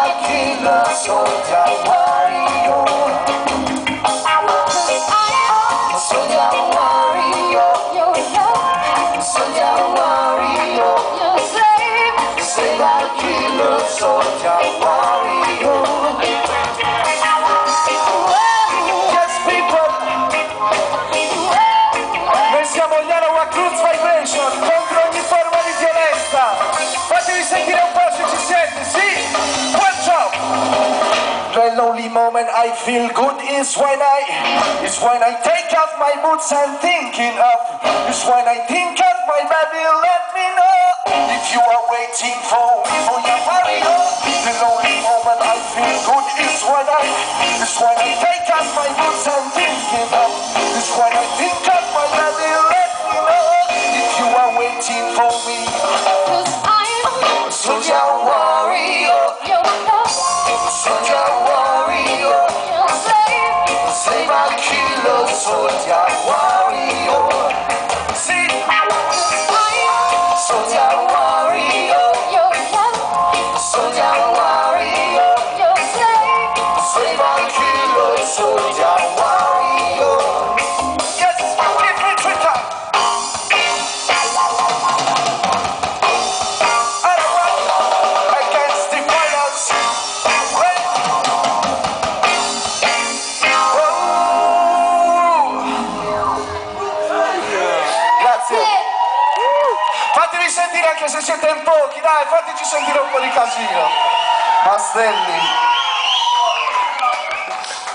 a killer, soldier, warrior. Soldier, warrior. Soldier, warrior. Slave and killer, soldier, warrior. Yes, people. Noi siamo gli Arawak al Vibration contro ogni forma di violenza. Fatevi sentire un po' se ci siete, sì? One job. The lonely moment I feel good is when I take off my boots and thinking up. Is when I think of my baby, let me know if you are waiting for me for your warrior. The lonely moment I feel good is when I take off my boots and thinking up. Is when I think of my baby, let me know if you are waiting for me. 'Cause I'm a soldier warrior. Soldier warrior, slave and killer, soldier warrior. See, soldier warrior, soldier warrior, slave and killer, soldier warrior. Yes, give me Twitter. Arawak against the violence. Fatevi sentire anche se siete in pochi, dai, fateci sentire un po' di casino. Mastelli.